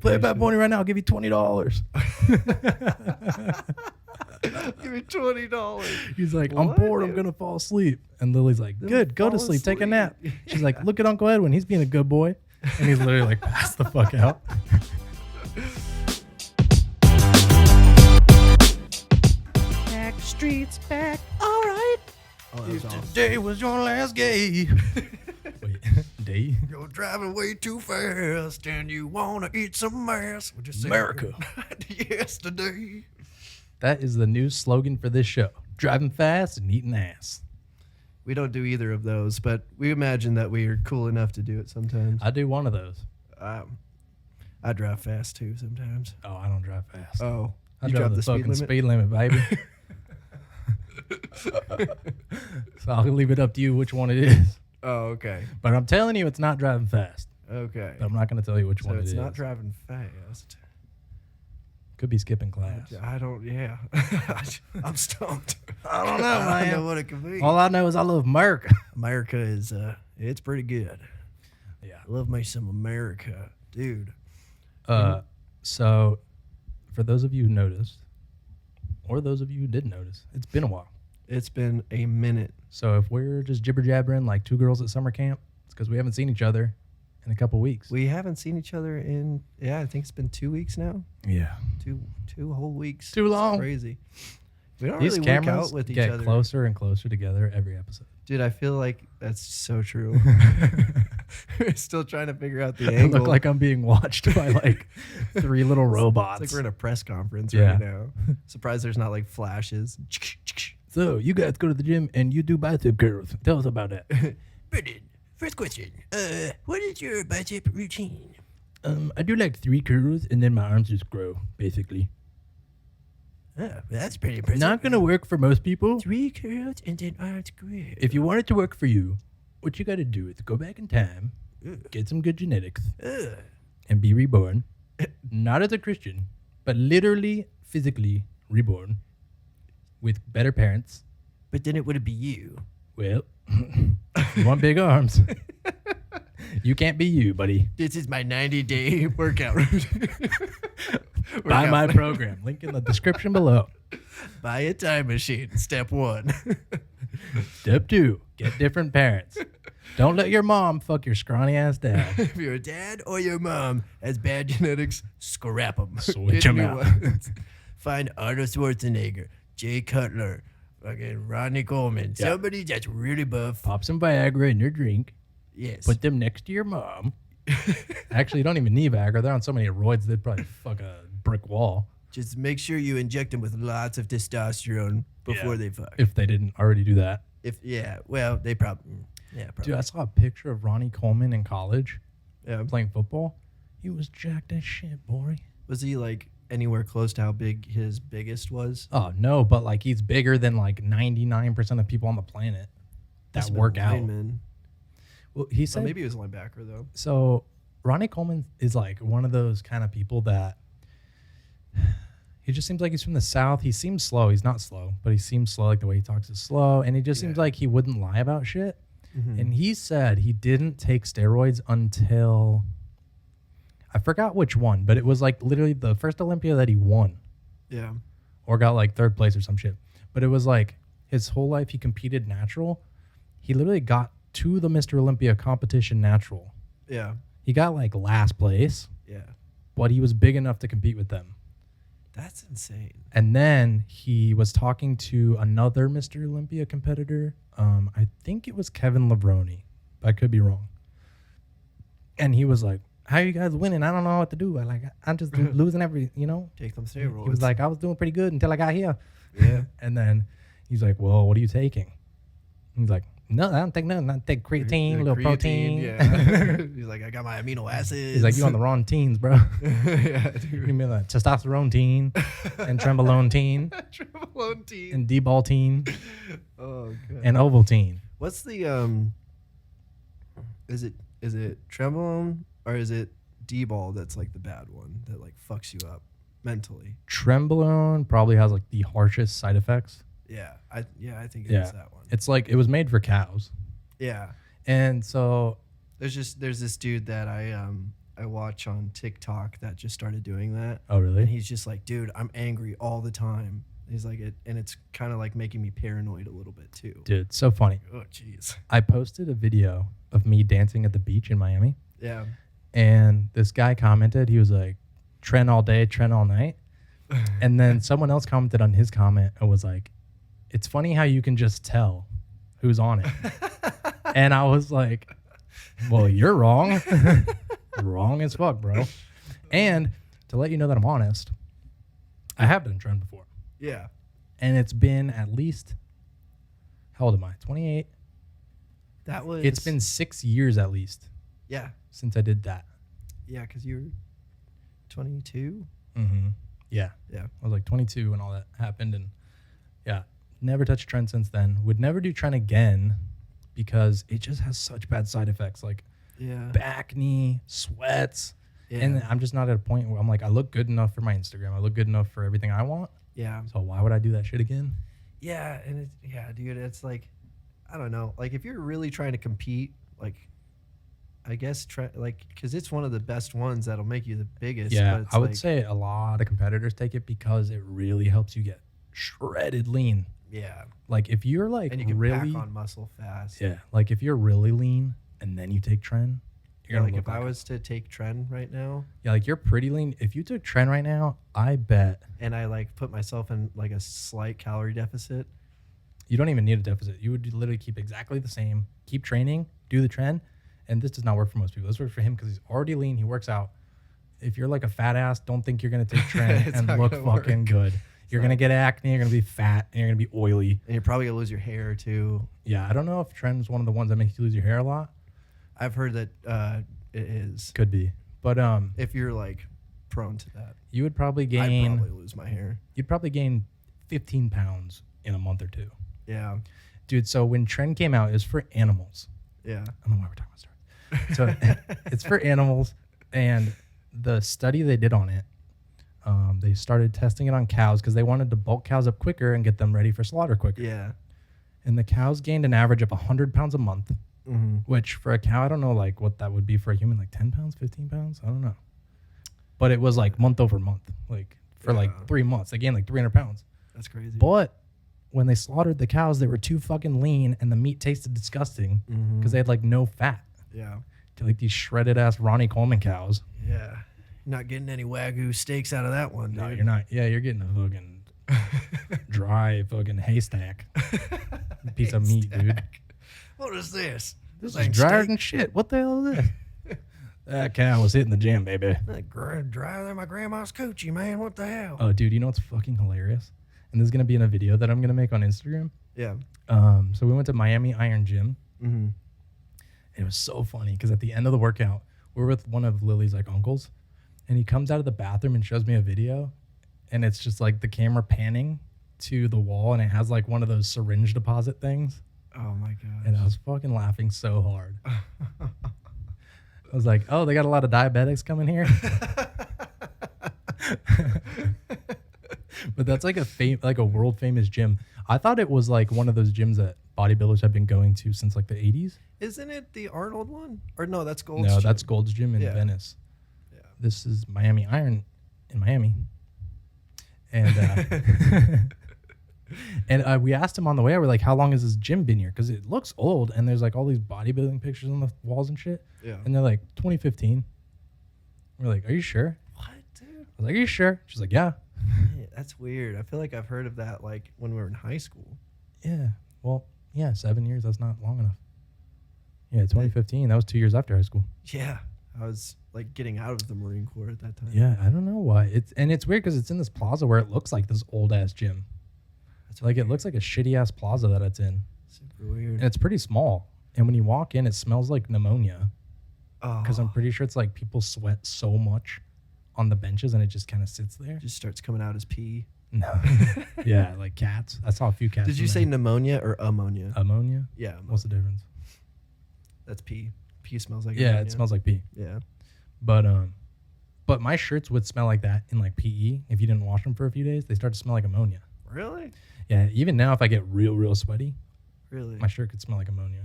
Play a Bad Bunny right now. I'll give you $20. Give me $20. He's like, I'm bored. I'm going to fall asleep. And Lily's like, good. Go to sleep. Take a nap. She's like, look at Uncle Edwin. He's being a good boy. And he's literally like, pass the fuck out. Back streets back. All right. Oh, that was awesome. Today was your last day. Wait, day? You're driving way too fast and you want to eat some ass. America. Yesterday. That is the new slogan for this show. Driving fast and eating ass. We don't do either of those, but we imagine that we are cool enough to do it sometimes. I do one of those. I drive fast too sometimes. Oh, I don't drive fast. Oh, I you drive drive the the fucking speed limit? baby. So I'll leave it up to you which one it is. Oh, okay. But I'm telling you, it's not driving fast. Okay. But I'm not going to tell you which So one it is. it's not driving fast. Could be skipping class. I don't, yeah. I'm stumped. I don't know, I man. don't know what it could be. All I know is I love America. America is, it's pretty good. Yeah. I love me some America, dude. So for those of you who noticed, or those of you who didn't notice, it's been a while. It's been a minute. So if we're just jibber jabbering like two girls at summer camp, it's because we haven't seen each other in a couple weeks. We haven't seen each other in, I think it's been 2 weeks now. Yeah. Two whole weeks. Too long. It's crazy. We don't These really work cameras out with each get other. closer and closer together every episode. Dude, I feel like that's so true. We're still trying to figure out the I angle. look like I'm being watched by like three little robots. It's like we're in a press conference Yeah. right now. Surprised there's not like flashes. So you guys go to the gym and you do bicep curls. Tell us about that. Brendan, first question. What is your bicep routine? I do like 3 curls and then my arms just grow, basically. Oh, that's pretty impressive. Not gonna work for most people. 3 curls and then arms grow. If you want it to work for you, what you gotta do is go back in time, get some good genetics, and be reborn. Not as a Christian, but literally, physically reborn with better parents. But then it wouldn't be you. Well, you want big arms. You can't be you, buddy. This is my 90-day workout routine. Buy my program. Link in the description below. Buy a time machine. Step 1. Step 2, get different parents. Don't let your mom fuck your scrawny ass dad. If your dad or your mom has bad genetics, scrap them. Switch 'em out. Find Arnold Schwarzenegger, Jay Cutler, fucking Rodney Coleman. Yeah. Somebody that's really buff. Pop some Viagra in your drink. Yes. Put them next to your mom. Actually, you don't even need Viagra. They're on so many roids, they'd probably fuck a brick wall. Just make sure you inject them with lots of testosterone before they fuck. If they didn't already do that. Well, they probably. Yeah, probably. Dude, I saw a picture of Ronnie Coleman in college Yeah. playing football. He was jacked as shit, boy. Was he like anywhere close to how big his biggest was? Oh, no, but like he's bigger than like 99% of people on the planet that Must've been work out. lineman. Well, he said, Maybe he was a linebacker though. so Ronnie Coleman is like one of those kind of people that he just seems like he's from the South. He seems slow. He's not slow, but he seems slow. Like the way he talks is slow. And he just seems like he wouldn't lie about shit. Mm-hmm. And he said he didn't take steroids until, I forgot which one, but it was like literally the first Olympia that he won Yeah. or got like 3rd place or some shit. But it was like his whole life he competed natural. He literally got to the Mr. Olympia competition natural. Yeah. He got like last place, Yeah. but he was big enough to compete with them. That's insane. And then he was talking to another Mr. Olympia competitor. I think it was Kevin Levrone. I could be wrong. And he was like, how are you guys winning? I don't know what to do. I'm just losing every, Take them steroids. He was like, I was doing pretty good until I got here. Yeah. And then he's like, well, what are you taking? He's like, no, I don't take nothing. I take creatine, a little protein. Yeah. He's like, I got my amino acids. He's like, you on the wrong teens, bro. Yeah, Give dude. me the testosterone teen and trembolone teen Trembolone teen. and D-ball teen Oh god. and Ovaltine. What's the Is it trembolone or is it D-ball that's like the bad one that like fucks you up mentally? Trembolone probably has like the harshest side effects. Yeah. I think it Yeah. is that one. It's like it was made for cows. Yeah. And so There's this dude that I I watch on TikTok that just started doing that. Oh, really? And he's just like, dude, I'm angry all the time. He's like, and it's kind of like making me paranoid a little bit too. Dude, so funny. Oh, jeez. I posted a video of me dancing at the beach in Miami. Yeah. And this guy commented, he was like, Tren all day, Tren all night. And then someone else commented on his comment and was like, it's funny how you can just tell who's on it. And I was like, well, you're wrong. Wrong as fuck, bro. And to let you know that I'm honest, I have done Tren before. Yeah. And it's been at least, how old am I? 28? It's been 6 years at least. Yeah. Since I did that. Yeah, because you were 22? Mm-hmm. Yeah. Yeah. I was like 22 when all that happened. And yeah, never touched Tren since then. Would never do Tren again because it just has such bad side effects like back knee, sweats. Yeah. And I'm just not at a point where I'm like, I look good enough for my Instagram. I look good enough for everything I want. Yeah. So why would I do that shit again? Yeah. And dude, it's like, I don't know. Like if you're really trying to compete, like, I guess because it's one of the best ones that'll make you the biggest. Yeah, but I would say a lot of competitors take it because it really helps you get shredded lean. Yeah. Like if you're like and you can really pack on muscle fast. Yeah. Like if you're really lean and then you take Tren, you're like if I was to take Tren right now. Yeah, like you're pretty lean. If you took Tren right now, I bet. And I like put myself in like a slight calorie deficit. You don't even need a deficit. You would literally keep exactly the same. Keep training, do the Tren. And this does not work for most people. This works for him because he's already lean. He works out. If you're like a fat ass, don't think you're going to take Tren and look fucking good. You're going to get acne. You're going to be fat. And you're going to be oily. And you're probably going to lose your hair too. Yeah, I don't know if Tren's one of the ones that makes you lose your hair a lot. I've heard that it is. Could be. But if you're like prone to that. You would probably gain. I'd probably lose my hair. You'd probably gain 15 pounds in a month or two. Yeah. Dude, so when Tren came out, it was for animals. Yeah. I don't know why we're talking about steroids. So it's for animals, and the study they did on it, they started testing it on cows because they wanted to bulk cows up quicker and get them ready for slaughter quicker. Yeah. And the cows gained an average of 100 pounds a month, which for a cow, I don't know like what that would be for a human, like 10 pounds, 15 pounds? I don't know. But it was like month over month, like for like 3 months. They gained like 300 pounds. That's crazy. But when they slaughtered the cows, they were too fucking lean and the meat tasted disgusting because they had like no fat. Yeah. To like these shredded ass Ronnie Coleman cows. Yeah. You're not getting any Wagyu steaks out of that one, dude. No, you're not. Yeah, you're getting a fucking dry fucking haystack. Piece of meat, dude. What is this? This is drier than shit. What the hell is this? That cow was hitting the gym, baby. Drier than my grandma's coochie, man. What the hell? Oh, dude, you know what's fucking hilarious? And this is going to be in a video that I'm going to make on Instagram. Yeah. So we went to Miami Iron Gym. Mm-hmm. It was so funny because at the end of the workout, we're with one of Lily's like uncles, and he comes out of the bathroom and shows me a video, and it's just like the camera panning to the wall, and it has like one of those syringe deposit things. Oh my god! And I was fucking laughing so hard. I was like, "Oh, they got a lot of diabetics coming here." But that's like a world famous gym. I thought it was like one of those gyms that bodybuilders have been going to since like the 80s. Isn't it the Arnold one? Or no, that's Gold's Gym. No, that's Gold's Gym in Venice. Yeah. This is Miami Iron in Miami. And and we asked him on the way, we're like, how long has this gym been here? Because it looks old and there's like all these bodybuilding pictures on the walls and shit. Yeah. And they're like, 2015. We're like, are you sure? What, dude? I was like, are you sure? She's like, yeah. That's weird. I feel like I've heard of that like when we were in high school. Yeah. Well, yeah, 7 years. That's not long enough. Yeah, 2015. That was 2 years after high school. Yeah. I was like getting out of the Marine Corps at that time. Yeah, I don't know why. It's weird because it's in this plaza where it looks like this old ass gym. It's like it looks like a shitty ass plaza that it's in. Super weird. And it's pretty small. And when you walk in, it smells like pneumonia. Oh. Because I'm pretty sure it's like people sweat so much on the benches and it just kind of sits there. Just starts coming out as pee. No. Yeah, like cats. I saw a few cats. Did you say pneumonia or ammonia? Ammonia? Yeah. Ammonia. What's the difference? That's pee. Pee smells like ammonia. ammonia. It smells like pee. Yeah. But my shirts would smell like that in like PE. If you didn't wash them for a few days, they start to smell like ammonia. Really? Yeah, even now if I get real sweaty, really, my shirt could smell like ammonia.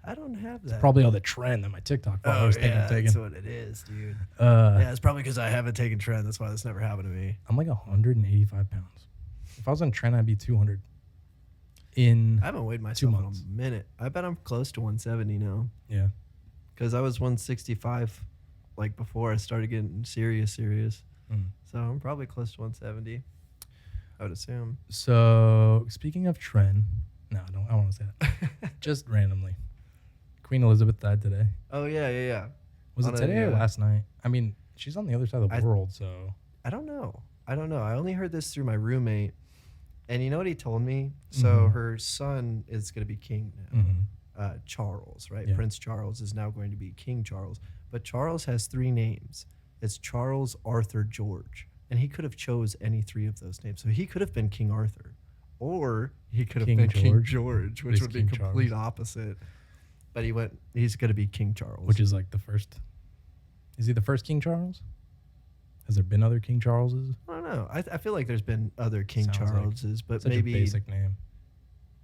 I don't have that. Probably all the Tren that my TikTok followers think I'm taking. That's what it is, dude. Yeah, it's probably because I haven't taken Tren. That's why this never happened to me. I'm like 185 pounds. If I was on Tren, I'd be 200 in I haven't weighed 2 myself in months. a minute. I bet I'm close to 170 now. Yeah. Because I was 165 like before I started getting serious. Mm. So I'm probably close to 170. I would assume. So speaking of Tren, no, I don't want to say that. Just randomly. Queen Elizabeth died today. Oh, yeah. Was it today or last night? I mean, she's on the other side of the world, so. I don't know. I only heard this through my roommate. And you know what he told me? So her son is going to be king now. Charles, right? Yeah. Prince Charles is now going to be King Charles. But Charles has 3 names. It's Charles, Arthur, George. And he could have chose any 3 of those names. So he could have been King Arthur. Or he could have been King George, which would be complete opposite. But he's going to be King Charles. Which is like the first. Is he the first King Charles? Has there been other King Charleses? I don't know. I feel like there's been other King Sounds Charleses, but Such maybe a basic name.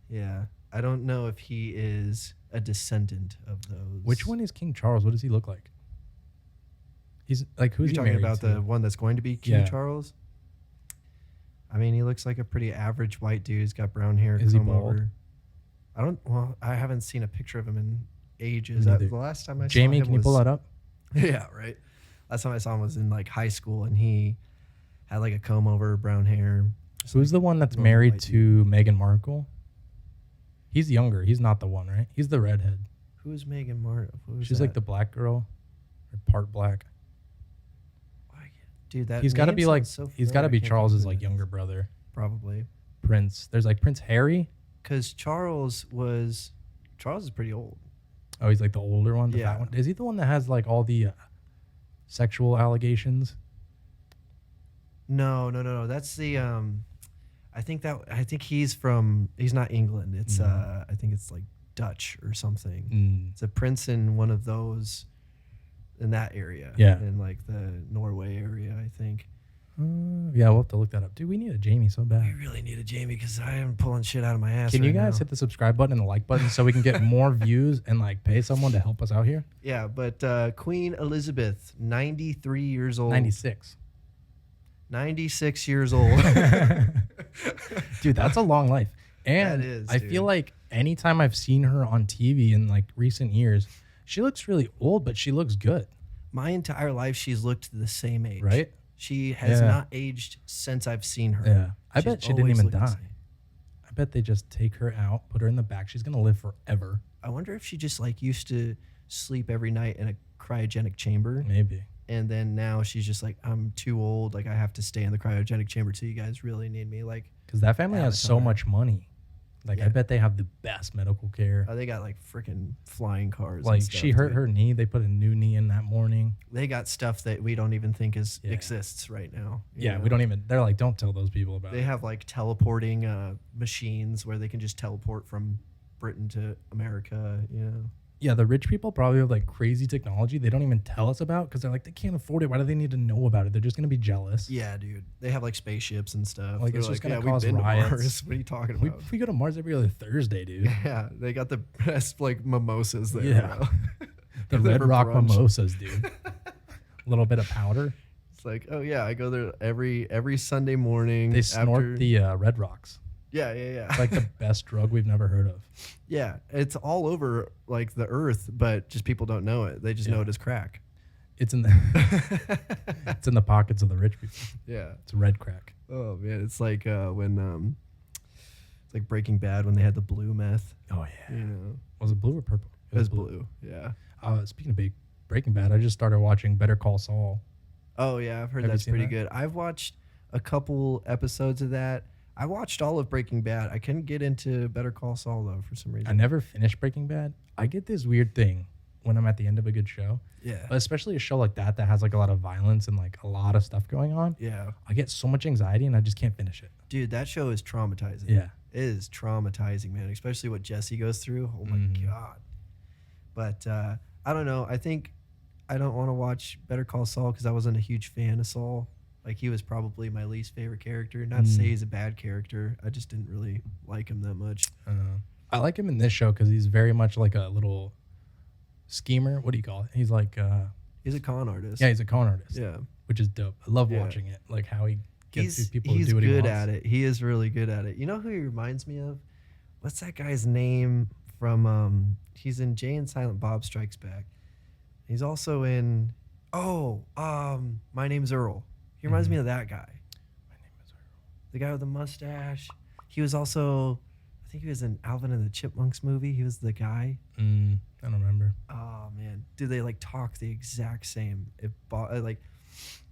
Yeah. I don't know if he is a descendant of those. Which one is King Charles? What does he look like? He's like, who's he talking married about to? the one that's going to be King Charles? I mean, he looks like a pretty average white dude. He's got brown hair. Is he bald? I haven't seen a picture of him in ages. Me the neither. last time I saw him Jamie, can you pull that up? Yeah, right. Last time I saw him was in like high school, and he had like a comb over, brown hair. Who's the one that's married to Meghan Markle? He's younger. He's not the one, right? He's the redhead. Who is Meghan Markle? She's like the black girl, or part black. Dude, that he's got to be like he's got to be Charles's like younger. younger brother. Probably. Prince. There's like Prince Harry. Because Charles is pretty old. Oh, he's like the older one. The Yeah. fat one. Is he the one that has like all the sexual allegations? No. That's the I think he's not England. It's I think it's like Dutch or something. It's a prince in one of those in that area. Yeah. In like the Norway area, I think. Yeah, we'll have to look that up. Dude, we need a Jamie so bad. We really need a Jamie because I am pulling shit out of my ass. Can you guys now. hit the subscribe button and the like button so we can get more views and like pay someone to help us out here? Yeah, but Queen Elizabeth, 93 years old. 96. 96 years old. Dude, that's a long life. And That is, I feel like anytime I've seen her on TV in like recent years, she looks really old, but she looks good. My entire life, she's looked the same age. Right? She has not aged since I've seen her. Yeah. I She's bet she didn't always even looked the die. same. I bet they just take her out, put her in the back. She's going to live forever. I wonder if she just like used to sleep every night in a cryogenic chamber. Maybe. And then now she's just like, I'm too old. Like, I have to stay in the cryogenic chamber till you guys really need me. Like, Because that family has so Avatar. much money. Like, I bet they have the best medical care. they got like freaking flying cars. Like, and stuff, she hurt dude. her knee. They put a new knee in that morning. They got stuff that we don't even think exists right now. you Yeah, know? we don't even. They're like, don't tell those people about They it. have like teleporting machines where they can just teleport from Britain to America. You know. Yeah, the rich people probably have like crazy technology they don't even tell us about because they're like, they can't afford it. Why do they need to know about it? They're just going to be jealous. Yeah, dude. They have like spaceships and stuff. Like, They're it's just gonna we've cause been to riots." Mars. What are you talking We, about? we go to Mars every other Thursday, dude. Yeah, they got the best like mimosas there. Yeah. bro. The Go there Red for Rock brunch. mimosas, dude. A little bit of powder. It's like, oh yeah, I go there every Sunday morning. They snort the Red Rocks. Yeah. It's like the best drug we've never heard of. Yeah, it's all over like the earth, but just people don't know it. They just know it as crack. It's in the it's in the pockets of the rich people. Yeah. It's red crack. Oh man, it's like when it's like Breaking Bad when they had the blue meth. Oh yeah. You know, Was it blue or purple? it was blue. Yeah. Speaking of Breaking Bad, I just started watching Better Call Saul. Oh yeah, I've heard Have you that's seen pretty that? good. I've watched a couple episodes of that. I watched all of Breaking Bad. I couldn't get into Better Call Saul though for some reason. I never finished Breaking Bad. I get this weird thing when I'm at the end of a good show, Yeah. but especially a show like that has like a lot of violence and like a lot of stuff going on. Yeah. I get so much anxiety and I just can't finish it. Dude, that show is traumatizing. Yeah. It is traumatizing, man, especially what Jesse goes through. Oh my God. But I don't know. I think I don't want to watch Better Call Saul because I wasn't a huge fan of Saul. Like, he was probably my least favorite character. Not to say he's a bad character. I just didn't really like him that much. I like him in this show because he's very much like a little schemer. What do you call it? He's like, He's a con artist. yeah, he's a con artist. Yeah. Which is dope. I love Yeah. watching it. Like how he gets these people He's to do what he good wants. at it. He is really good at it. You know who he reminds me of? What's that guy's name from he's in Jay and Silent Bob Strikes Back. He's also in My Name's Earl. He reminds me of that guy. My name is Earl. The guy with the mustache. He was also, I think he was in Alvin and the Chipmunks movie. He was the guy. I don't remember. Oh man, do they like talk the exact same? Like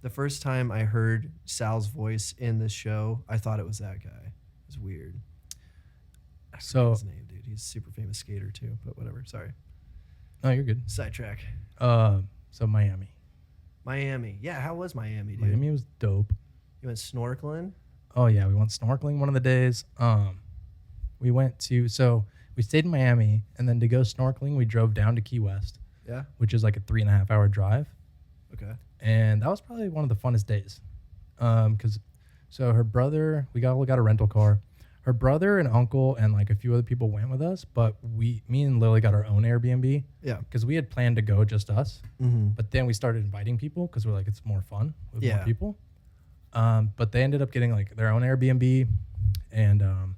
the first time I heard Sal's voice in the show, I thought it was that guy. It was weird. I forget So his name, dude. He's a super famous skater too. But whatever. Sorry. no, you're good. Sidetrack. So Miami. Miami. Yeah, how was Miami, dude? Miami was dope. You went snorkeling? Oh yeah, we went snorkeling one of the days. We stayed in Miami, and then to go snorkeling, we drove down to Key West, Yeah. which is like a 3.5 hour drive, Okay. and that was probably one of the funnest days. So her brother, we got a rental car. Her brother and uncle and like a few other people went with us, but me and Lily got our own Airbnb Yeah. because we had planned to go just us. Mm-hmm. But then we started inviting people because we're like, it's more fun with Yeah. more people. But they ended up getting like their own Airbnb, and I'm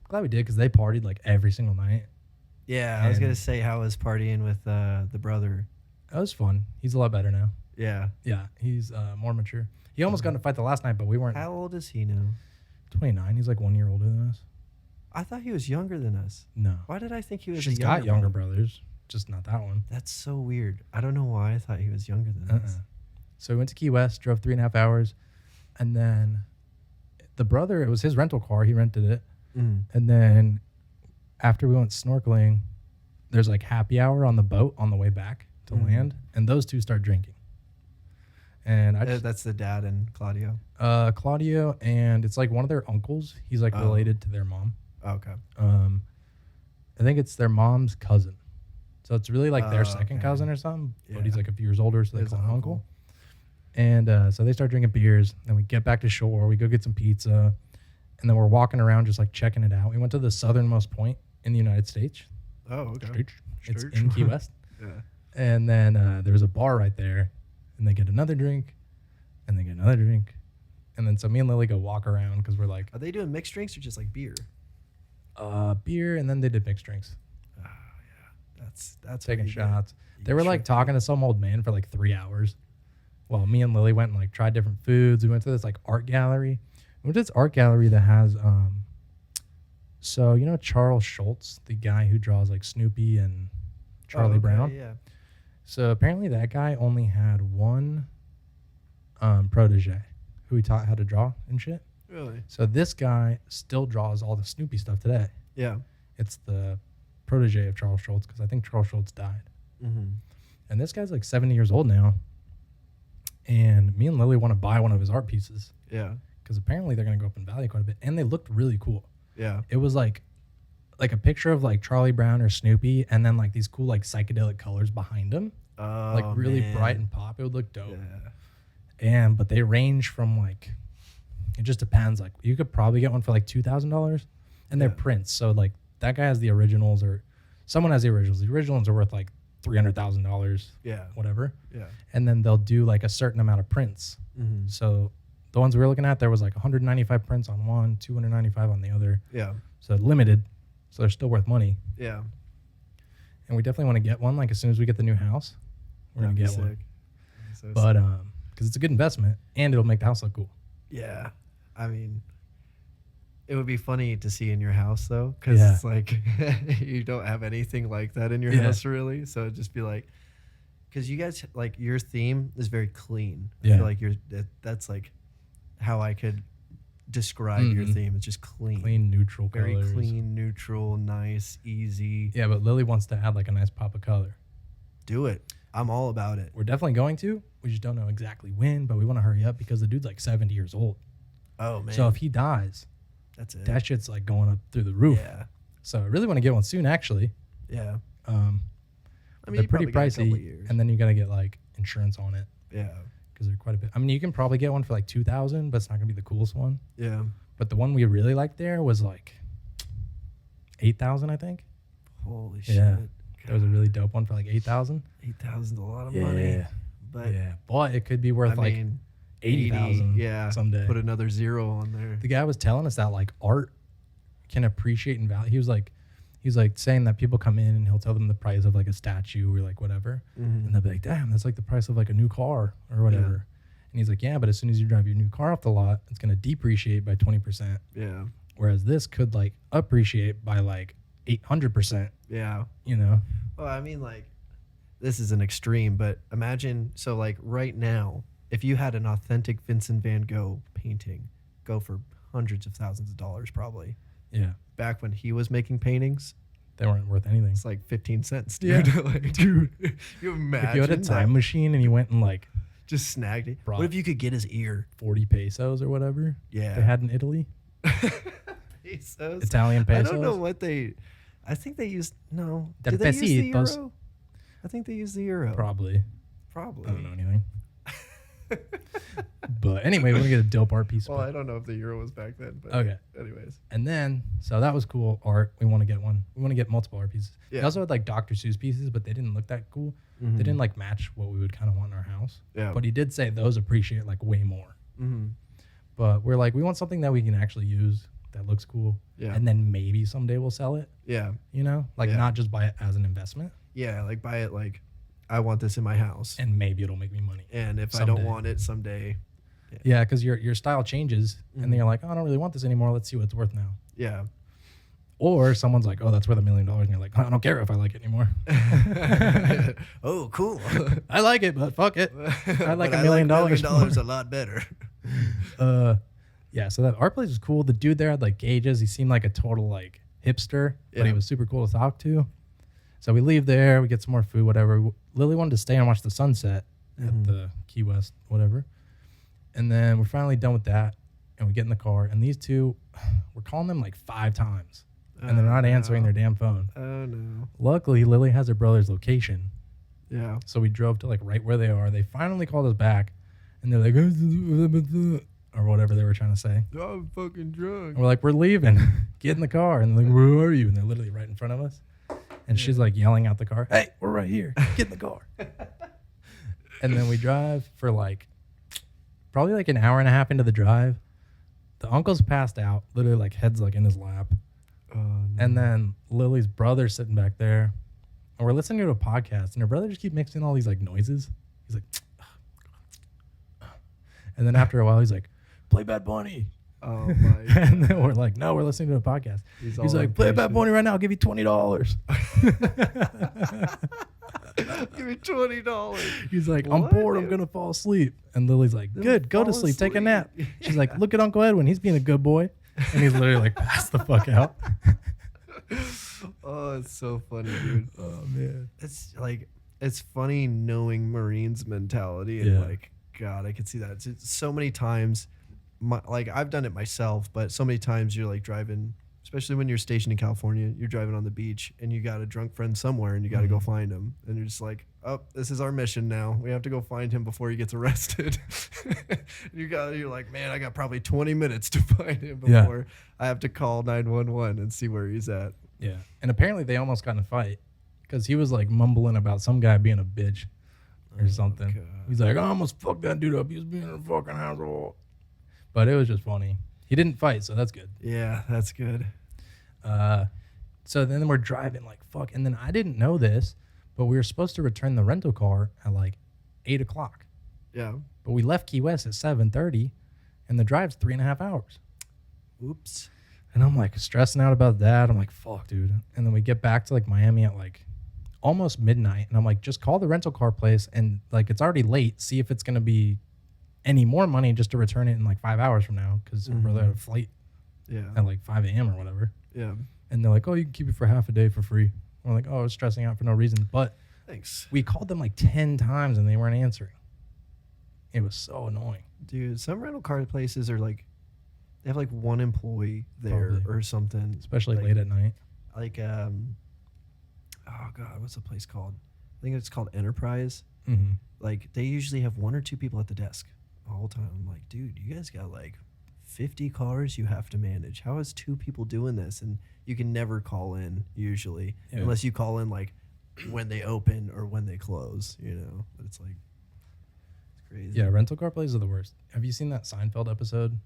glad we did because they partied like every single night. Yeah, I was gonna And- say how was partying with the brother. That was fun. He's a lot better now. Yeah. Yeah, he's more mature. He almost got in a fight the last night, but we weren't. How old is he now? 29. He's like 1 year older than us. I thought he was younger than us. No, Why did I think he was she's a got younger brother? brothers, just not that one. That's so weird. I don't know why I thought he was younger than us. So we went to Key West, drove 3.5 hours, and then the brother, it was his rental car. He rented it. Mm. And then after we went snorkeling, there's like happy hour on the boat on the way back to Mhm. land, and those two start drinking. And I just, That's the dad and Claudio. Claudio, and it's like one of their uncles. He's like Oh. related to their mom. Okay. I think it's their mom's cousin. So it's really like their Oh, second okay. cousin or something, but he's Yeah. like a few years older, so they His call him uncle. uncle. And so they start drinking beers. Then we get back to shore. We go get some pizza. And then we're walking around just like checking it out. We went to the southernmost point in the United States. Oh, okay. It's States. in Key West. Yeah. And then there was a bar right there. And they get another drink. And they get another drink. And then so me and Lily go walk around because we're like, Are they doing mixed drinks or just like beer? beer. And then they did mixed drinks. Oh, yeah. That's Taking what you get. shots. You They were like trick talking to some old man for like 3 hours. While me and Lily went and like tried different foods. We went to this like art gallery. We went to this art gallery that has, so you know Charles Schultz, the guy who draws like Snoopy and Charlie okay, Brown. Yeah. So apparently that guy only had one protege who he taught how to draw and shit. Really? So this guy still draws all the Snoopy stuff today. Yeah. It's the protege of Charles Schultz because I think Charles Schultz died. Mm-hmm. And this guy's like 70 years old now. And me and Lily want to buy one of his art pieces Yeah. because apparently they're going to go up in value quite a bit. And they looked really cool. Yeah. It was like a picture of like Charlie Brown or Snoopy and then like these cool like psychedelic colors behind him. Oh, Like really man. bright and pop. It would look dope. Yeah. But they range from like, it just depends. Like you could probably get one for like $2,000 and they're Yeah. prints. So like that guy has the originals or someone has the originals. The originals are worth like $300,000, Yeah. whatever. Yeah. And then they'll do like a certain amount of prints. Mm-hmm. So the ones we were looking at, there was like 195 prints on one, 295 on the other. Yeah. So limited. So they're still worth money. Yeah. And we definitely want to get one. Like as soon as we get the new house, we're going to get one. So But because it's a good investment and it'll make the house look cool. yeah, I mean, it would be funny to see in your house though, because Yeah. it's like you don't have anything like that in your Yeah. house really. So it'd just be like, because you guys like your theme is very clean. I Yeah. feel like that's like how I could describe your Mhm. theme. It's just clean, Clean, neutral very colors. clean, neutral, nice, easy. Yeah, but Lily wants to add like a nice pop of color. Do it. I'm all about it. We're definitely going to. We just don't know exactly when, but we want to hurry up because the dude's like 70 years old. Oh man, So if he dies, that's it. that shit's like going up through the roof. Yeah, So I really want to get one soon, actually. yeah. Um, I mean, they're you pretty probably got a couple pricey, years. and then you got to get like insurance on it Yeah, because they're quite a bit. I mean, you can probably get one for like 2,000, but it's not gonna be the coolest one. yeah. But the one we really liked there was like 8,000, I think. Holy shit. Yeah. There was a really dope one for like 8,000. 8,000's a lot of money. But but it could be worth 80,000 someday. Put another zero on there. The guy was telling us that like art can appreciate in value. He was like saying that people come in and he'll tell them the price of like a statue or like whatever, and they'll be like, damn, that's like the price of like a new car or whatever. Yeah. And he's like, yeah, but as soon as you drive your new car off the lot, it's gonna depreciate by 20%. Yeah. Whereas this could like appreciate by like 800%. Yeah. You know. Well, I mean, like, this is an extreme, but imagine, so like right now, if you had an authentic Vincent van Gogh painting, go for hundreds of thousands of dollars probably. Yeah. Back when he was making paintings, they weren't worth anything. It's like 15 cents, dude. Yeah. Like, dude, you imagine if you had a time machine and you went and like just snagged it. What if you could get his ear? 40 pesos or whatever. Yeah. They had in Italy. Pesos. Italian pesos. I don't know what I think they used, no. Did they use the euro? I think they used the euro. Probably. I don't know anything. But anyway, we're going to get a dope art piece. Well, I don't know if the euro was back then. But okay. Anyways. And then, so that was cool art. We want to get one. We want to get multiple art pieces. Yeah. They also had like Dr. Seuss pieces, but they didn't look that cool. Mm-hmm. They didn't like match what we would kind of want in our house. Yeah. But he did say those appreciate like way more. Mm-hmm. But we're like, we want something that we can actually use that looks cool. Yeah. And then maybe someday we'll sell it. Yeah. You know, like not just buy it as an investment. Yeah. Like buy it like, I want this in my house. And maybe it'll make me money. And if someday. I don't want it someday. Yeah, because your style changes, and then you're like, oh, I don't really want this anymore. Let's see what it's worth now. Yeah. Or someone's like, oh, that's worth $1 million, and you're like, I don't care if I like it anymore. Oh, cool. I like it, but fuck it. I like $1 million. $1 million a lot better. Yeah. So that art place was cool. The dude there had like gauges. He seemed like a total like hipster, but he was super cool to talk to. So we leave there. We get some more food, whatever. Lily wanted to stay and watch the sunset at the Key West, whatever. And then we're finally done with that, and we get in the car, and these two, we're calling them like 5 times, and they're not answering their damn phone. Oh, no. Luckily, Lily has her brother's location. Yeah. So we drove to like right where they are. They finally called us back, and they're like, or whatever they were trying to say. I'm fucking drunk. And we're like, we're leaving. Get in the car. And they're like, where are you? And they're literally right in front of us. And she's like yelling out the car, hey, we're right here. Get in the car. And then we drive for like, probably like an hour and a half into the drive. The uncle's passed out, literally like head's like in his lap. No. And then Lily's brother's sitting back there. And we're listening to a podcast, and her brother just keep mixing all these like noises. He's like, and then after a while, he's like, play Bad Bunny. Oh my God. And then we're like, no, we're listening to a podcast. He's like, play Bad Bunny right now. I'll give you $20. Give me $20. He's like, I'm bored. I'm going to fall asleep. And Lily's like, good. Go to sleep. Take a nap. She's like, look at Uncle Edwin. He's being a good boy. And he's literally like, pass the fuck out. Oh, it's so funny, dude. Oh, man. It's like, it's funny knowing Marines' mentality. And like, God, I could see that. It's so many times, like I've done it myself, but so many times you're like driving, especially when you're stationed in California, you're driving on the beach and you got a drunk friend somewhere and you got to go find him. And you're just like, oh, this is our mission now. We have to go find him before he gets arrested. You're like, man, I got probably 20 minutes to find him before I have to call 911 and see where he's at. Yeah. And apparently they almost got in a fight because he was like mumbling about some guy being a bitch or something. God. He's like, I almost fucked that dude up. He was being a fucking asshole. But it was just funny. He didn't fight, so that's good. Yeah, that's good. So then we're driving like fuck. And then I didn't know this, but we were supposed to return the rental car at like 8 o'clock. Yeah. But we left Key West at 7:30, and the drive's 3.5 hours. Oops. And I'm like stressing out about that. I'm like, fuck, dude. And then we get back to like Miami at like almost midnight. And I'm like, just call the rental car place. And like, it's already late. See if it's going to be any more money just to return it in like 5 hours from now. Cause her brother had a flight at like 5 a.m. or whatever. Yeah. And they're like, oh, you can keep it for half a day for free. We're like, oh, I was stressing out for no reason. But thanks. We called them like 10 times and they weren't answering. It was so annoying. Dude, some rental car places are like, they have like one employee there or something. Especially like, late at night. Like, oh God, what's the place called? I think it's called Enterprise. Like, they usually have 1 or 2 people at the desk the whole time. I'm like, dude, you guys got like 50 cars you have to manage. How is 2 people doing this? And you can never call in usually, unless you call in like when they open or when they close, you know. But it's like, it's crazy. Yeah, rental car places are the worst. Have you seen that Seinfeld episode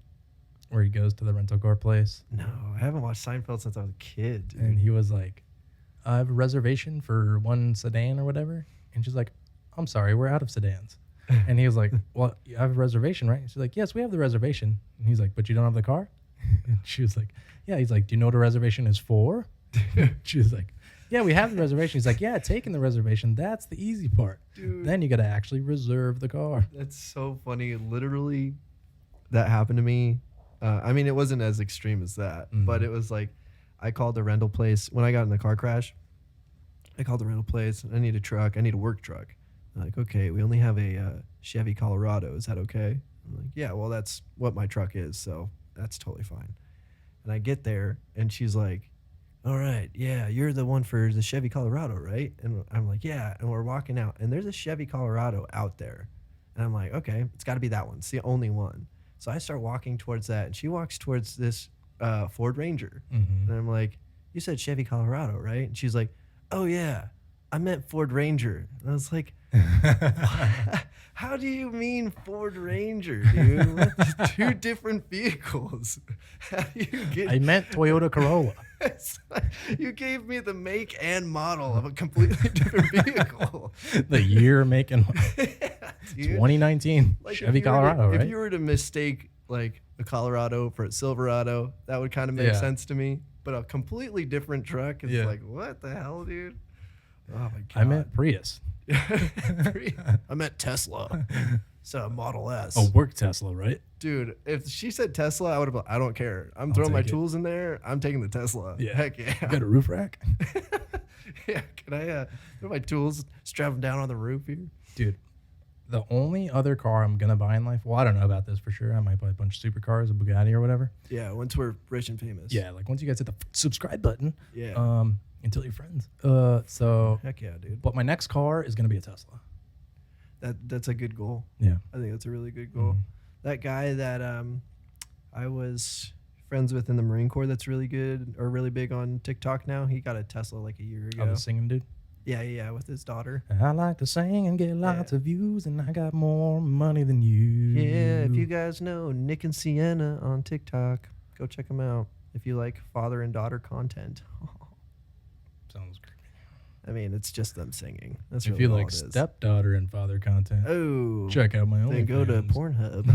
where he goes to the rental car place? No, I haven't watched Seinfeld since I was a kid, dude. And he was like, I have a reservation for one sedan or whatever. And she's like, I'm sorry, we're out of sedans. And he was like, well, you have a reservation, right? She's like, yes, we have the reservation. And he's like, but you don't have the car? And she was like, yeah. He's like, do you know what a reservation is for? She was like, yeah, we have the reservation. He's like, yeah, taking the reservation, that's the easy part. Dude. Then you got to actually reserve the car. That's so funny. Literally, that happened to me. I mean, it wasn't as extreme as that, but it was like, I called the rental place when I got in the car crash. I called the rental place. I need a truck. I need a work truck. They're like, okay, we only have a Chevy Colorado. Is that okay? I'm like, yeah, well, that's what my truck is, so that's totally fine. And I get there, and she's like, all right, yeah, you're the one for the Chevy Colorado, right? And I'm like, yeah. And we're walking out, and there's a Chevy Colorado out there. And I'm like, okay, it's got to be that one. It's the only one. So I start walking towards that, and she walks towards this Ford Ranger. And I'm like, you said Chevy Colorado, right? And she's like, oh, yeah, I meant Ford Ranger. And I was like, how do you mean Ford Ranger, dude? That's 2 different vehicles. How do you get? I meant Toyota Corolla. Like, you gave me the make and model of a completely different vehicle. The year, make, and Yeah, dude. 2019 Like, Chevy Colorado, right? If you were to mistake like a Colorado for a Silverado, that would kind of make sense to me. But a completely different truck is like, what the hell, dude? Oh my god! I meant Prius. I meant Tesla. So Model S. Oh, work Tesla, right? Dude, if she said Tesla, I would have been, I don't care. I'm throwing my tools in there. I'm taking the Tesla. Yeah. Heck yeah. You got a roof rack? Yeah. Can I throw my tools, strap them down on the roof here? Dude, the only other car I'm going to buy in life, well, I don't know about this for sure. I might buy a bunch of supercars, a Bugatti or whatever. Yeah, once we're rich and famous. Yeah, like once you guys hit the subscribe button. Yeah. And tell your friends. So, heck yeah, dude. but my next car is going to be a Tesla. That's a good goal. Yeah. I think that's a really good goal. That guy that I was friends with in the Marine Corps that's really good or really big on TikTok now, he got a Tesla like a year ago. Oh, the singing dude? Yeah, with his daughter. I like to sing and get lots of views, and I got more money than you. Yeah, if you guys know Nick and Sienna on TikTok, go check them out if you like father and daughter content. Sounds great. I mean, it's just them singing. That's If really you all like it is. stepdaughter and father content, check out my own. Then go to Pornhub.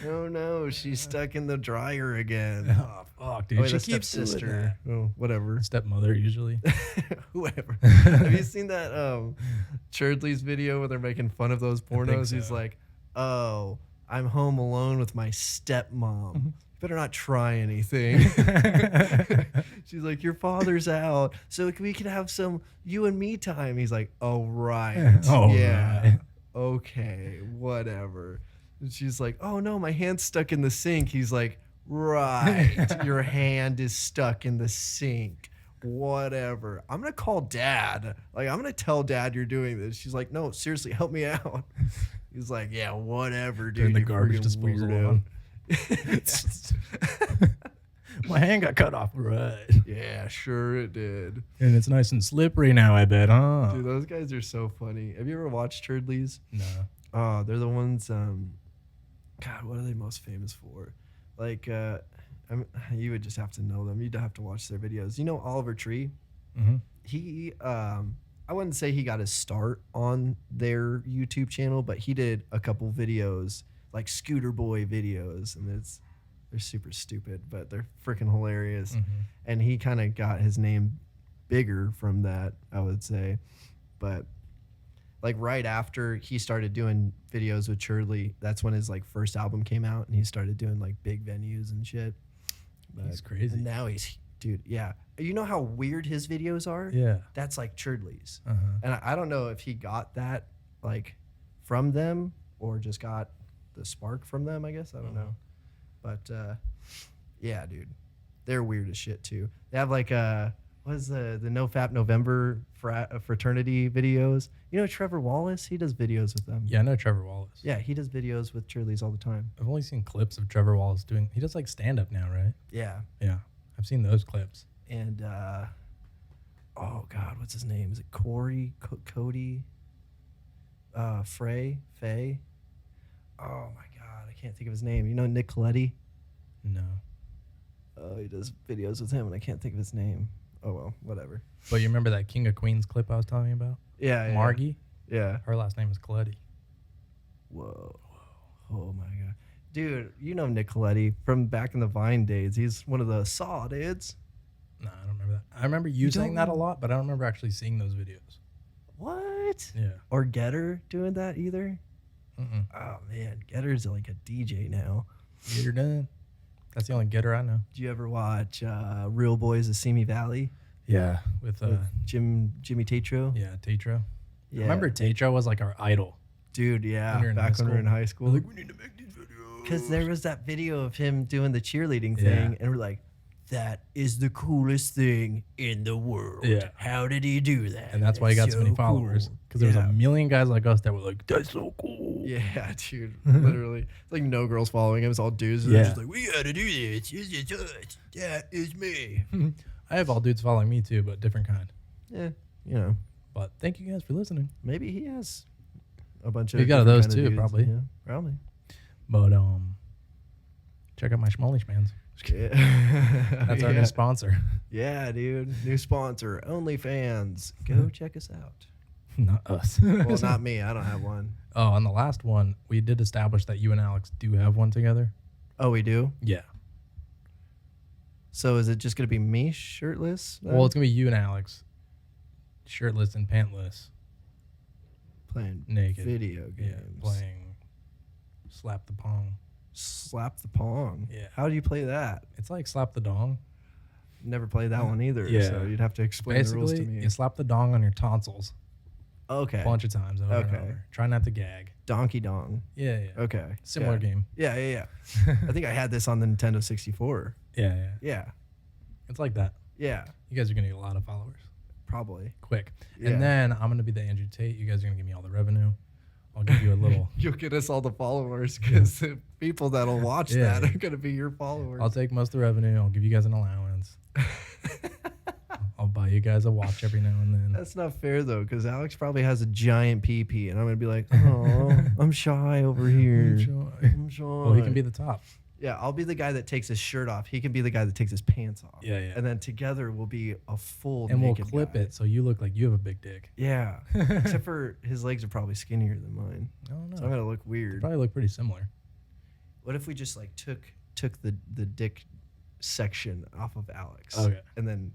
Oh no, she's stuck in the dryer again. Oh fuck, dude! She keeps stepsister. Oh, whatever. Stepmother usually. Whoever. Have you seen that Churdley's video where they're making fun of those pornos? So. He's like, "Oh, I'm home alone with my stepmom. Better not try anything." She's like, "Your father's out, so we can have some you and me time." He's like, "Oh right, Right. Okay, whatever." And she's like, "Oh no, my hand's stuck in the sink." He's like, "Right, your hand is stuck in the sink. Whatever. I'm gonna call dad. Like, I'm gonna tell dad you're doing this." She's like, "No, seriously, help me out." He's like, "Yeah, whatever, dude." Turn the garbage disposal on. My hand got cut off. Right. Yeah, sure it did. And it's nice and slippery now, I bet, huh? Dude, those guys are so funny. Have you ever watched Churdleys? No. Oh, they're the ones. God, what are they most famous for? Like, you would just have to know them. You'd have to watch their videos. You know Oliver Tree? Mm-hmm. He, I wouldn't say he got his start on their YouTube channel, but he did a couple videos, like Scooter Boy videos, and they're super stupid, but they're freaking hilarious. And he kind of got his name bigger from that, I would say. But like right after he started doing videos with Churdley, that's when his like first album came out, and he started doing like big venues and shit. But, He's crazy. And now dude, yeah. You know how weird his videos are? Yeah. That's like Churdley's. And I don't know if he got that like from them or just got the spark from them, I guess. I don't know. But yeah, dude. They're weird as shit too. They have like what was the No Fap November fraternity videos. You know Trevor Wallace? He does videos with them. Yeah, I know Trevor Wallace. Yeah, he does videos with cheerleaders all the time. I've only seen clips of Trevor Wallace doing. He does like stand up now, right? Yeah. Yeah, I've seen those clips. And oh God, what's his name? Is it Corey? Cody? Faye? Oh my God, I can't think of his name. You know Nick Coletti? No. Oh, he does videos with him, and I can't think of his name. Oh well, whatever. But you remember that King of Queens clip I was telling you about? Yeah. Margie? Yeah. Her last name is Coletti. Whoa. Oh my God. Dude, you know Nick Coletti from back in the Vine days. He's one of the Saw dudes. No, I don't remember that. I remember you saying that a lot, but I don't remember actually seeing those videos. What? Yeah. Or Getter doing that either? Mm-mm. Oh man, Getter's like a DJ now. Get her done. That's the only getter I know. Did you ever watch Real Boys of Simi Valley? Yeah. With Jimmy Tatro? Yeah, Tatro. Yeah. Remember Tatro was like our idol. Dude, yeah. When we were in back high when we were in high school. We're like, we need to make these videos. Because there was that video of him doing the cheerleading thing, and we're like, that is the coolest thing in the world. Yeah. How did he do that? And that's why he got so many followers. cool. Because there was a million guys like us that were like, that's so cool. Yeah, dude. Literally. It's like no girls following him. It's all dudes. And Yeah. they're just like, we gotta do this. It's just us. That is me. I have all dudes following me too, but different kind. Yeah, you know. But thank you guys for listening. Maybe he has a bunch of. He got different those kind of too, dudes. probably. Yeah, probably. But check out my Schmolly Schmans. Yeah. That's our new sponsor. Yeah, dude. New sponsor, OnlyFans. Go check us out. Not us. Well, not me. I don't have one. Oh, on the last one, we did establish that you and Alex do have one together. Oh, we do? Yeah. So is it just going to be me shirtless? then? Well, it's going to be you and Alex, shirtless and pantless, playing naked. video games. Yeah, playing Slap the Pong. Slap the Pong. Yeah. How do you play that? It's like Slap the Dong. Never played that one either. Yeah. So you'd have to explain the rules to Basically, me. you slap the dong on your tonsils Okay. a bunch of times over and Okay. over. Try not to gag. Donkey Dong. Yeah, yeah. Okay. Similar yeah. game. Yeah. I think I had this on the Nintendo 64. Yeah, yeah. Yeah. It's like that. Yeah. You guys are going to get a lot of followers. Probably. Quick. Yeah. And then I'm going to be the Andrew Tate. You guys are going to give me all the revenue. I'll give you a little. You'll get us all the followers because the people that'll watch Yeah. that are going to be your followers. I'll take most of the revenue. I'll give you guys an allowance. I'll buy you guys a watch every now and then. That's not fair though, because Alex probably has a giant PP, and I'm gonna be like, oh, I'm shy over here. I'm shy. Well, he can be the top. Yeah, I'll be the guy that takes his shirt off. He can be the guy that takes his pants off. Yeah, yeah. And then together we'll be a full. And we'll naked clip guy. it so you look like you have a big dick. Yeah, except for his legs are probably skinnier than mine, I don't know. so I'm gonna look weird. Probably look pretty similar. What if we just like took the dick section off of Alex, Okay. and then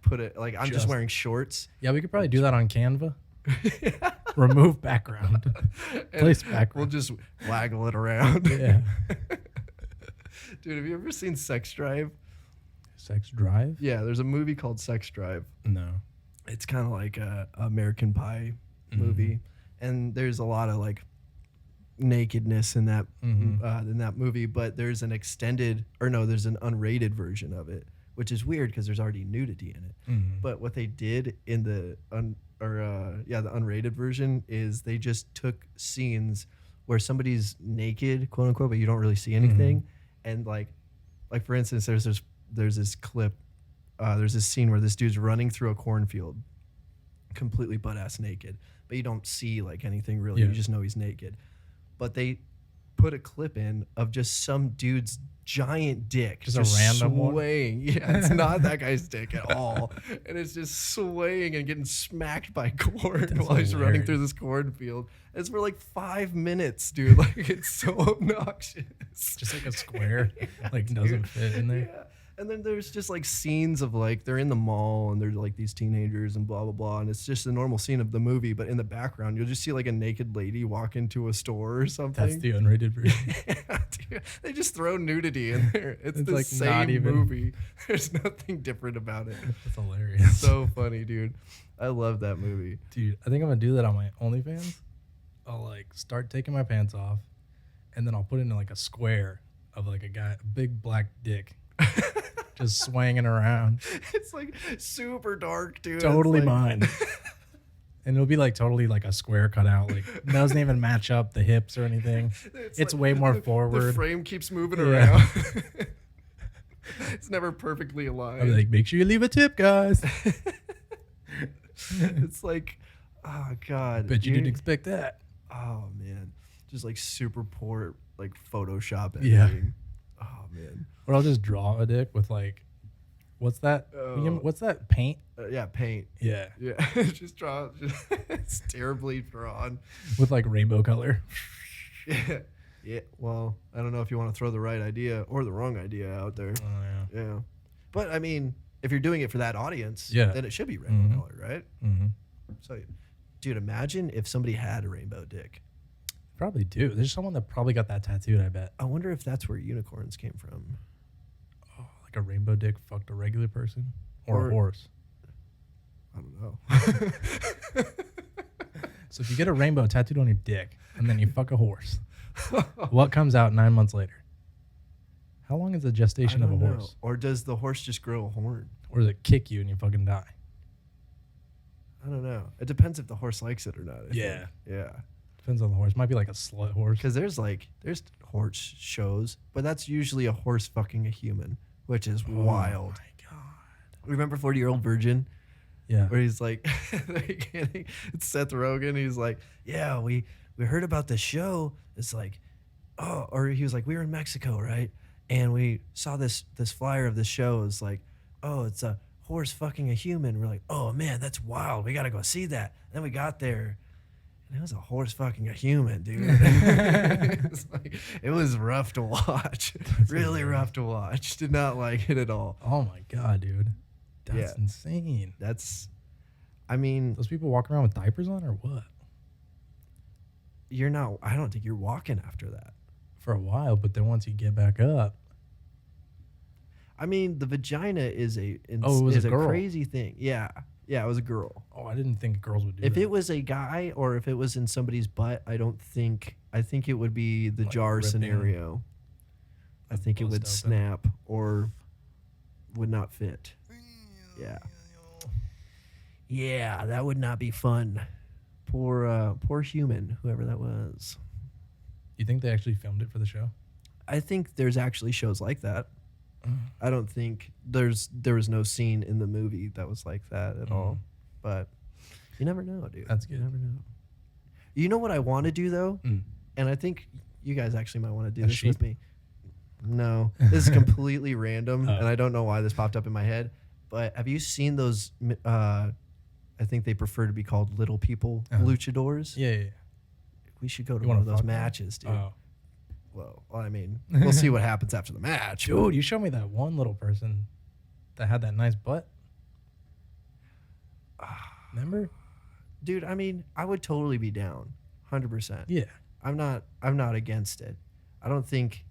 put it like I'm just Just- wearing shorts. Yeah, we could probably do that on Canva. Remove background. Place background. We'll just waggle it around. Yeah. Dude, have you ever seen Sex Drive? Sex Drive? Yeah, there's a movie called Sex Drive. No. It's kind of like a American Pie movie, and there's a lot of like nakedness in that movie. But there's an there's an unrated version of it, which is weird because there's already nudity in it. But what they did in the unrated version is they just took scenes where somebody's naked, quote unquote, but you don't really see anything, and like for instance, there's this clip. There's this scene where this dude's running through a cornfield, completely butt ass naked, but you don't see like anything really. Yeah. You just know he's naked. But they put a clip in of just some dude's giant dick, Just a random one? swaying. Yeah, it's not that guy's dick at all, and it's just swaying and getting smacked by corn That's while he's running hilarious. through this cornfield. It's for like 5 minutes, dude. Like it's so obnoxious. Just like a square. Like Dude. doesn't fit in there. Yeah. And then there's just like scenes of like they're in the mall and they're like these teenagers and blah blah blah, and it's just a normal scene of the movie, but in the background you'll just see like a naked lady walk into a store or something. That's the unrated version. Yeah, dude. They just throw nudity in there. It's the like not same even- movie. There's nothing different about it. That's hilarious. So funny, dude. I love that movie. Dude, I think I'm gonna do that on my OnlyFans. I'll like start taking my pants off, and then I'll put it in like a square of like a guy, a big black dick, just swinging around. It's like super dark, dude. Totally It's like, mine. And it'll be like totally like a square cut out. Like doesn't even match up the hips or anything. It's like way more the forward. frame keeps moving Yeah. around. It's never perfectly aligned. I'm like, make sure you leave a tip, guys. It's like, oh god. Bet you didn't expect that. Oh man, just like super poor like Photoshop Yeah. editing. Oh man. Or I'll just draw a dick with like, what's that? What's that? Paint? Yeah, paint. Yeah. Yeah, just draw. It's terribly drawn. With like rainbow color. Yeah. Yeah. Well, I don't know if you want to throw the right idea or the wrong idea out there. Oh yeah. Yeah. But I mean, if you're doing it for that audience, Yeah. then it should be rainbow color, right? Mm-hmm. So, dude, imagine if somebody had a rainbow dick. Probably do. There's someone that probably got that tattooed, I bet. I wonder if that's where unicorns came from. Oh, like a rainbow dick fucked a regular person? Or a horse? I don't know. So if you get a rainbow tattooed on your dick and then you fuck a horse, what comes out 9 months later? How long is the gestation of a horse? Or does the horse just grow a horn? Or does it kick you and you fucking die? I don't know. It depends if the horse likes it or not. I Yeah. think. Yeah. Depends on the horse. Might be like a slut horse. Because there's horse shows, but that's usually a horse fucking a human, which is wild. Oh my God. Remember 40-Year-Old Virgin? Yeah. Where he's like, it's Seth Rogen. He's like, yeah, we heard about the show. It's like, oh, or he was like, we were in Mexico, right? And we saw this flyer of the show. It's like, oh, it's a horse fucking a human. We're like, oh man, that's wild. We gotta go see that. Then we got there, and it was a horse fucking a human, dude. It was rough to watch. Really rough to watch. Did not like it at all. Oh my God, dude. That's insane. I mean, Those people walk around with diapers on or what? I don't think you're walking after that. For a while, but then once you get back up. I mean, the vagina is a girl. crazy thing. Yeah. Yeah, it was a girl. Oh, I didn't think girls would do that. If it was a guy or if it was in somebody's butt, I think it would be the Like jar ripping. scenario. I think it would Bust open. snap or would not fit. Yeah. Yeah, that would not be fun. Poor human, whoever that was. You think they actually filmed it for the show? I think there's actually shows like that. I don't think there was no scene in the movie that was like that at all. But you never know, dude. That's good. You never know. You know what I want to do though? And I think you guys actually might want to do this with me. No, this is completely random, and I don't know why this popped up in my head. But have you seen those? I think they prefer to be called little people luchadors. Yeah. We should go to one of those matches, dude. Oh. Well, I mean, we'll see what happens after the match. Dude, you showed me that one little person that had that nice butt. Remember? Dude, I mean, I would totally be down, 100%. Yeah. I'm not against it. I don't think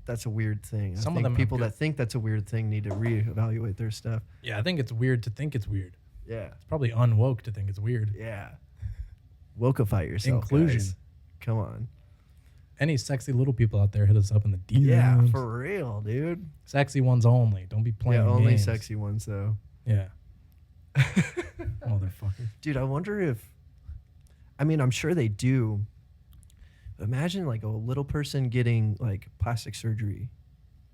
that's a weird thing. Some I of think them people have that think that's a weird thing need to reevaluate their stuff. Yeah, I think it's weird to think it's weird. Yeah. It's probably unwoke to think it's weird. Yeah. Wokeify yourself. Inclusion. Guys. Come on. Any sexy little people out there, hit us up in the DMs. Yeah, for real, dude. Sexy ones only. Don't be playing only games. sexy ones though. Yeah. Motherfucker. Dude, I wonder if, I mean, I'm sure they do. Imagine like a little person getting like plastic surgery,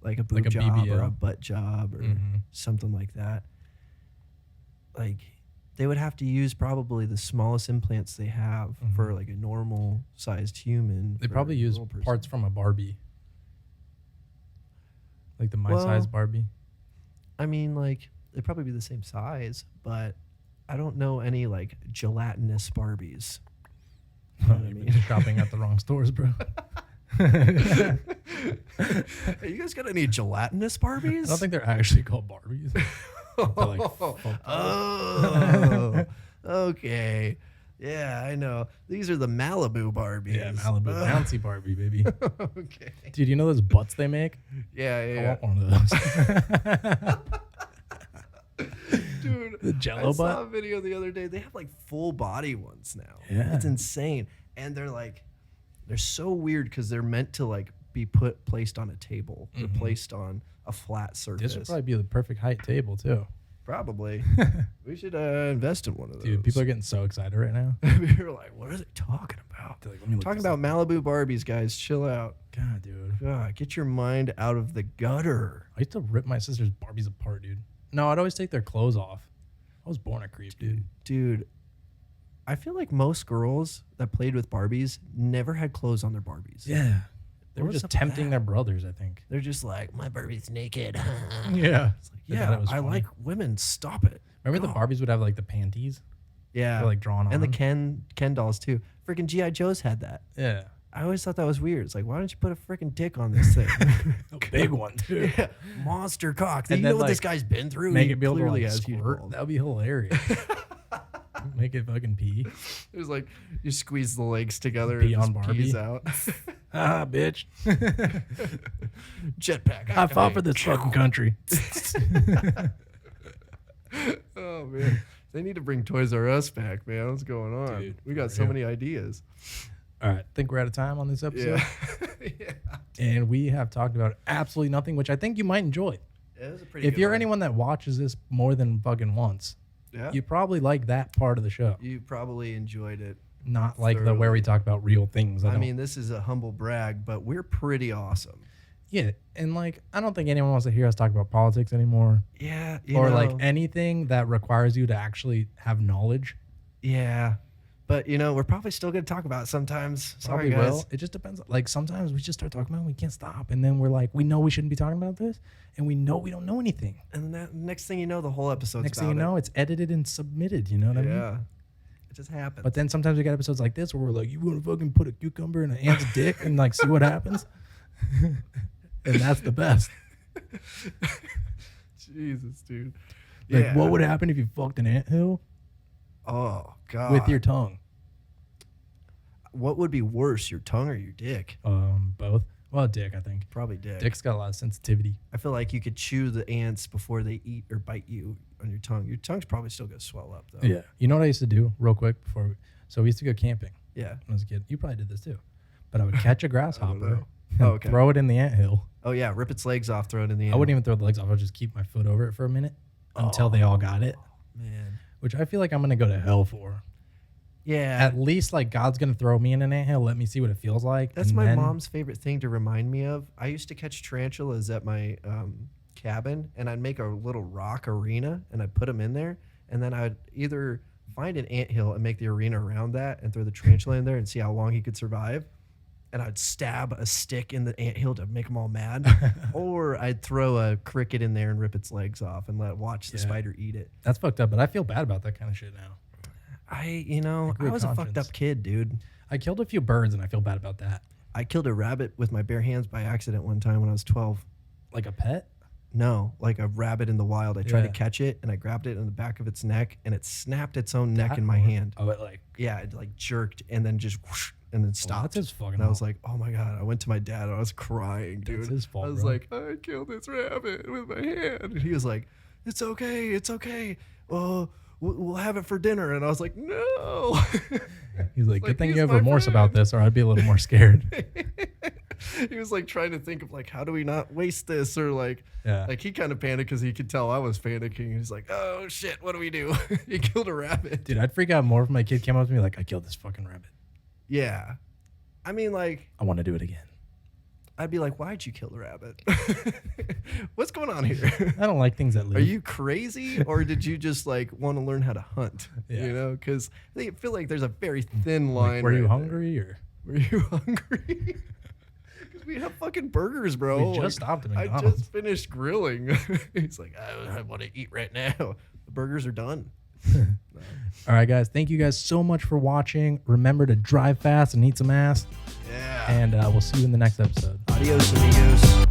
like a boob job BBL. or a butt job or something like that. Like they would have to use probably the smallest implants they have for like a normal sized human. They probably use parts from a Barbie. Like the size Barbie. I mean, like, they'd probably be the same size, but I don't know any, like, gelatinous Barbies. You know what I You've mean? been shopping at the wrong stores, bro. Hey, you guys got any gelatinous Barbies? I don't think they're actually called Barbies. They're like, oh, okay. Yeah, I know. These are the Malibu Barbies. Yeah, Malibu. Bouncy Barbie, baby. Okay. Dude, you know those butts they make? Yeah. I want one of those. Dude, the Jello I saw a butt? video the other day. They have like full body ones now. Yeah. It's insane. And they're so weird because they're meant to like be placed on a table or placed on a flat surface. This would probably be the perfect height table too. Probably. We should invest in one of those. Dude, people are getting so excited right now. We're like, what are they talking about? They're like, let me look Talking this about up. Malibu Barbies, guys. Chill out. God, dude. God, get your mind out of the gutter. I used to rip my sister's Barbies apart, dude. No, I'd always take their clothes off. I was born a creep, dude. Dude, I feel like most girls that played with Barbies never had clothes on their Barbies. Yeah. They were What's just up with tempting that? their brothers, I think. They're just like, my Barbie's naked. Yeah. It's like, They thought yeah, it was I funny. like women. Stop it. Remember God. the Barbies would have like the panties? Yeah. They're like drawn on. And the Ken dolls too. Freaking G.I. Joe's had that. Yeah. I always thought that was weird. It's like, why don't you put a freaking dick on this thing? A big one, too. Yeah, monster cock. And You then, know what this like, guy's been through? Make He it be able to clearly like has huge squirt. balls. That would be hilarious. Make it fucking pee. It was like you squeeze the legs together Pee and on just pees Barbie. out. Ah, bitch. Jetpack. I fought for this fucking country. Oh man, they need to bring Toys R Us back, man. What's going on? Dude, we got for so real. many ideas. All right. I think we're out of time on this episode. Yeah. Yeah. And we have talked about absolutely nothing, which I think you might enjoy. It was a pretty If good you're one. anyone that watches this more than fucking once, Yeah. you probably like that part of the show. You probably enjoyed it. Not like the where we talk about real things. I don't- mean, this is a humble brag, but we're pretty awesome. yeah. And like, I don't think anyone wants to hear us talk about politics anymore. Yeah. Or like anything that requires you to actually have knowledge. Yeah. But, we're probably still going to talk about it sometimes. Sorry, Probably guys. will. It just depends. Like sometimes we just start talking about it and we can't stop. And then we're like, we know we shouldn't be talking about this. And we know we don't know anything. And then next thing you know, the whole episode's Next about thing you know, it's edited and submitted. You know what I mean? Yeah. It just happens. But then sometimes we get episodes like this where we're like, you want to fucking put a cucumber in an ant's dick and like see what happens? And that's the best. Jesus, dude. Like, what would happen if you fucked an anthill Oh, God. with your tongue? What would be worse, your tongue or your dick? Both. Well, dick, I think. Probably dick. Dick's got a lot of sensitivity. I feel like you could chew the ants before they eat or bite you on your tongue. Your tongue's probably still going to swell up, though. Yeah. You know what I used to do real quick so we used to go camping Yeah. when I was a kid. You probably did this too. But I would catch a grasshopper know. and Oh, okay. throw it in the anthill. Oh, yeah. Rip its legs off, throw it in the I wouldn't even throw the legs off. I would just keep my foot over it for a minute until they all got it, Man. which I feel like I'm going to go to hell for. Yeah. At least like God's going to throw me in an anthill, let me see what it feels like. That's and my then- mom's favorite thing to remind me of. I used to catch tarantulas at my cabin, and I'd make a little rock arena, and I'd put them in there, and then I'd either find an anthill and make the arena around that and throw the tarantula in there and see how long he could survive, and I'd stab a stick in the anthill to make them all mad, or I'd throw a cricket in there and rip its legs off and watch the Yeah. spider eat it. That's fucked up, but I feel bad about that kind of shit now. I Like was a fucked conscience. up kid, dude. I killed a few birds and I feel bad about that. I killed a rabbit with my bare hands by accident one time when I was 12. Like a pet? No, like a rabbit in the wild. I tried to Yeah. catch it and I grabbed it in the back of its neck and it snapped its own neck That in my hard? hand. Oh, it like Yeah, it like jerked and then just whoosh, and then well, stopped. that's his fucking and I was fault. like, oh my God. I went to my dad and I was crying, dude. That's his fault, I was bro. like, I killed this rabbit with my hand. And he was like, it's okay. It's okay. We'll have it for dinner. And I was like, no. He's like, It's good thing he's you have my remorse about friend." this, or I'd be a little more scared. He was like trying to think of like, how do we not waste this? Or like Yeah. he kind of panicked because he could tell I was panicking. He's like, oh shit, what do we do? He killed a rabbit. Dude, I'd freak out more if my kid came up to me like, I killed this fucking rabbit. Yeah. I mean, like, I want to do it again. I'd be like, why'd you kill the rabbit? What's going on here? I don't like things that live. Are you crazy, or did you just like want to learn how to hunt? Yeah. You know, because I feel like there's a very thin line. Like, were you right hungry or? there. Were you hungry? Because we have fucking burgers, bro. We just stopped at I McDonald's. just finished grilling. He's like, I want to eat right now. The burgers are done. All right, guys. Thank you guys so much for watching. Remember to drive fast and eat some ass. Yeah. And we'll see you in the next episode. Adios, amigos.